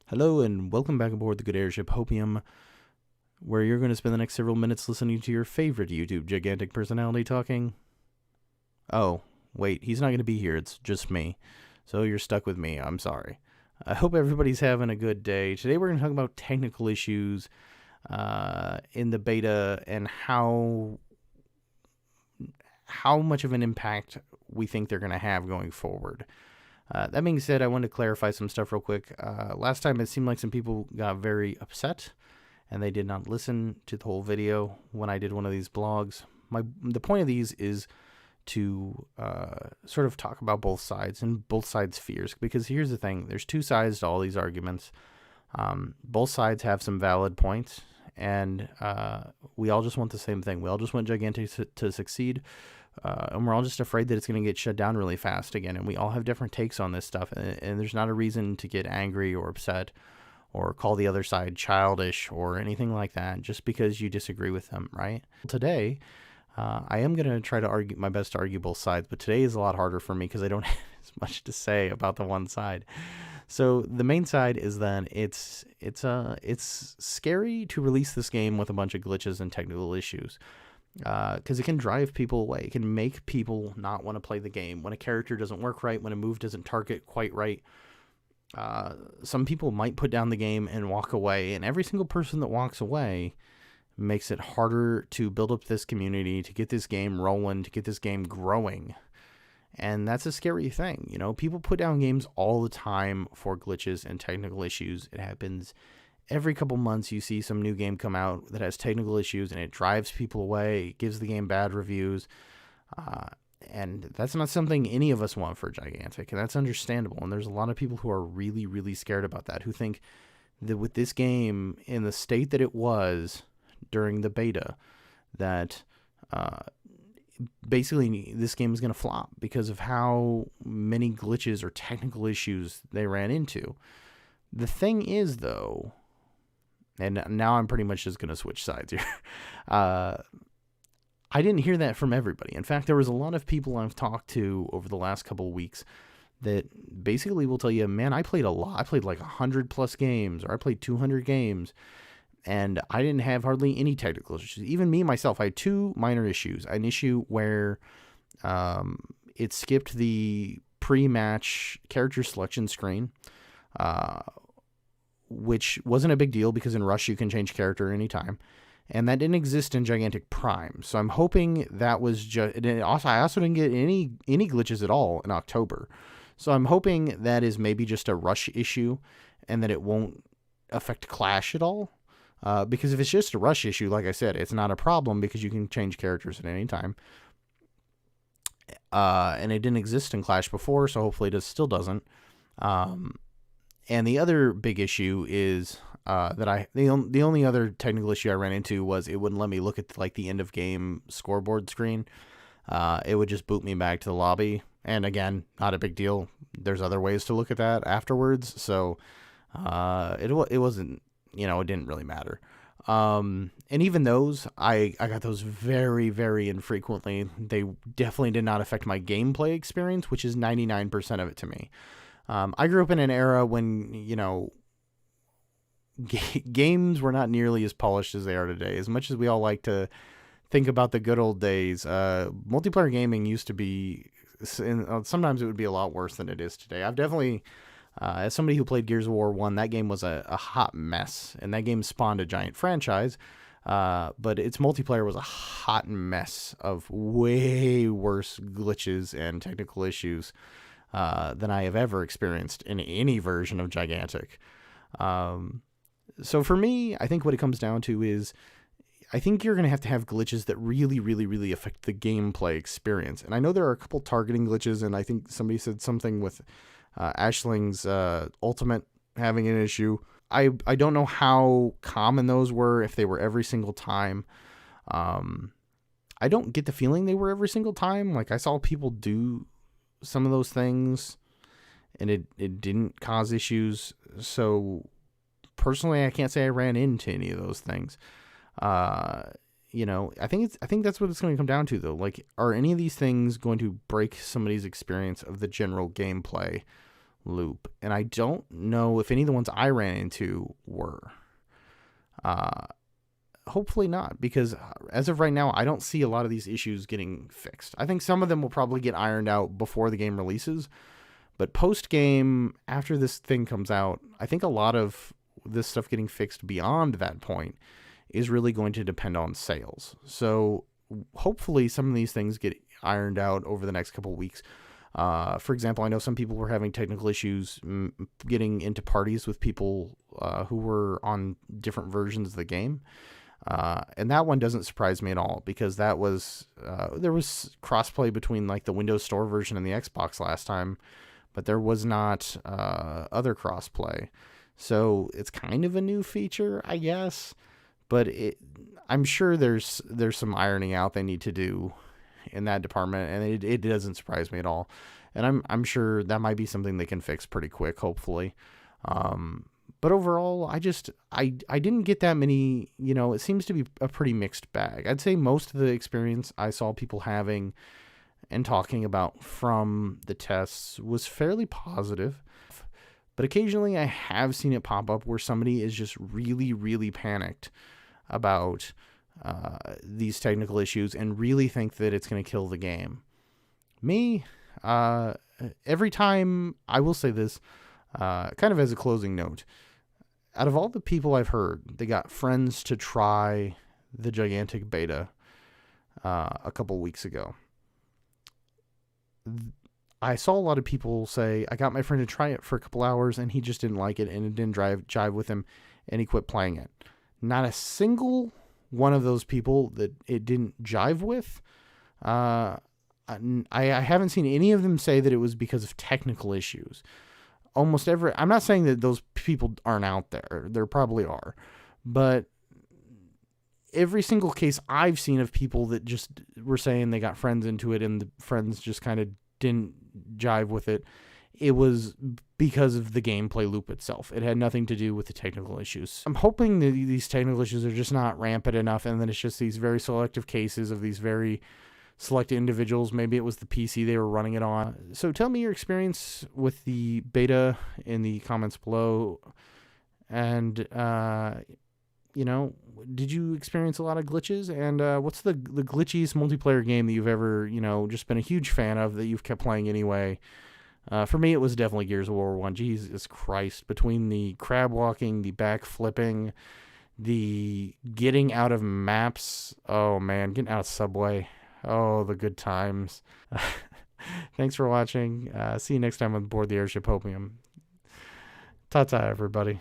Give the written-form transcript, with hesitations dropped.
Hello and welcome back aboard the good airship Hopium, where you're going to spend the next several minutes listening to your favorite YouTube gigantic personality talking. Oh, wait, he's not going to be here, it's just me. So you're stuck with me, I'm sorry. I hope everybody's having a good day. Today we're going to talk about technical issues in the beta and how much of an impact we think they're going to have going forward. That being said, I wanted to clarify some stuff real quick. Last time it seemed like some people got very upset and they did not listen to the whole video when I did one of these blogs. The point of these is to sort of talk about both sides and both sides' fears, because here's the thing. There's two sides to all these arguments. Both sides have some valid points, and we all just want the same thing. We all just want Gigantic to succeed. And we're all just afraid that it's going to get shut down really fast again. And we all have different takes on this stuff. And there's not a reason to get angry or upset or call the other side childish or anything like that just because you disagree with them, right? Today, I am going to try to argue my best to argue both sides. But today is a lot harder for me because I don't have as much to say about the one side. So the main side is that it's scary to release this game with a bunch of glitches and technical issues. Because it can drive people away. It can make people not want to play the game. When a character doesn't work right, when a move doesn't target quite right, some people might put down the game and walk away. And every single person that walks away makes it harder to build up this community, to get this game rolling, to get this game growing. And that's a scary thing. You know, people put down games all the time for glitches and technical issues. It happens every couple months. You see some new game come out that has technical issues and it drives people away. It gives the game bad reviews. And that's not something any of us want for Gigantic. And that's understandable. And there's a lot of people who are really, really scared about that, who think that with this game in the state that it was during the beta, that basically this game is going to flop because of how many glitches or technical issues they ran into. The thing is, though, and now I'm pretty much just going to switch sides here. I didn't hear that from everybody. In fact, there was a lot of people I've talked to over the last couple of weeks that basically will tell you, man, I played a lot. I played like 100 plus games, or I played 200 games, and I didn't have hardly any technical issues. Even me, myself, I had two minor issues. An issue where it skipped the pre-match character selection screen, which wasn't a big deal because in Rush you can change character anytime, and that didn't exist in Gigantic Prime. So I'm hoping that was just. I also didn't get any glitches at all in October, so I'm hoping that is maybe just a Rush issue, and that it won't affect Clash at all. Because if it's just a Rush issue, like I said, it's not a problem because you can change characters at any time. And it didn't exist in Clash before, so hopefully it still doesn't. And the other big issue is the only other technical issue I ran into was it wouldn't let me look at like the end of game scoreboard screen. It would just boot me back to the lobby. And again, not a big deal. There's other ways to look at that afterwards. So it wasn't, it didn't really matter. And even those, I got those very, very infrequently. They definitely did not affect my gameplay experience, which is 99% of it to me. I grew up in an era when, games were not nearly as polished as they are today. As much as we all like to think about the good old days, multiplayer gaming used to be, sometimes it would be a lot worse than it is today. I've definitely, as somebody who played Gears of War 1, that game was a hot mess, and that game spawned a giant franchise, but its multiplayer was a hot mess of way worse glitches and technical issues than I have ever experienced in any version of Gigantic. So for me, I think what it comes down to is I think you're going to have glitches that really, really, really affect the gameplay experience. And I know there are a couple targeting glitches, and I think somebody said something with Ashling's ultimate having an issue. I don't know how common those were, if they were every single time. I don't get the feeling they were every single time. Like, I saw people do some of those things and it didn't cause issues. So personally, I can't say I ran into any of those things. I think that's what it's going to come down to, though. Like, are any of these things going to break somebody's experience of the general gameplay? loop. And I don't know if any of the ones I ran into were. Hopefully not, because as of right now, I don't see a lot of these issues getting fixed. I think some of them will probably get ironed out before the game releases, but post-game, after this thing comes out, I think a lot of this stuff getting fixed beyond that point is really going to depend on sales. So hopefully some of these things get ironed out over the next couple of weeks. For example, I know some people were having technical issues getting into parties with people who were on different versions of the game. And that one doesn't surprise me at all, because that was there was crossplay between like the Windows Store version and the Xbox last time, but there was not other crossplay. So it's kind of a new feature, I guess, but I'm sure there's some ironing out they need to do in that department, and it doesn't surprise me at all. And I'm sure that might be something they can fix pretty quick, hopefully. But overall, I didn't get that many, it seems to be a pretty mixed bag. I'd say most of the experience I saw people having and talking about from the tests was fairly positive. But occasionally I have seen it pop up where somebody is just really, really panicked about these technical issues and really think that it's going to kill the game. Me, every time, I will say this, kind of as a closing note, out of all the people I've heard, they got friends to try the gigantic beta a couple weeks ago. I saw a lot of people say, I got my friend to try it for a couple hours and he just didn't like it and it didn't jive with him and he quit playing it. Not a single one of those people that it didn't jive with, I haven't seen any of them say that it was because of technical issues. I'm not saying that those people aren't out there. There probably are. But every single case I've seen of people that just were saying they got friends into it and the friends just kind of didn't jive with it, it was because of the gameplay loop itself. It had nothing to do with the technical issues. I'm hoping that these technical issues are just not rampant enough and that it's just these very selective cases of these very select individuals. Maybe it was the PC they were running it on. So tell me your experience with the beta in the comments below. And, did you experience a lot of glitches? And what's the glitchiest multiplayer game that you've ever, just been a huge fan of that you've kept playing anyway? For me, it was definitely Gears of War 1. Jesus Christ. Between the crab walking, the back flipping, the getting out of maps. Oh, man. Getting out of Subway. Oh, the good times. Thanks for watching. See you next time on Board the Airship Hopium. Ta-ta, everybody.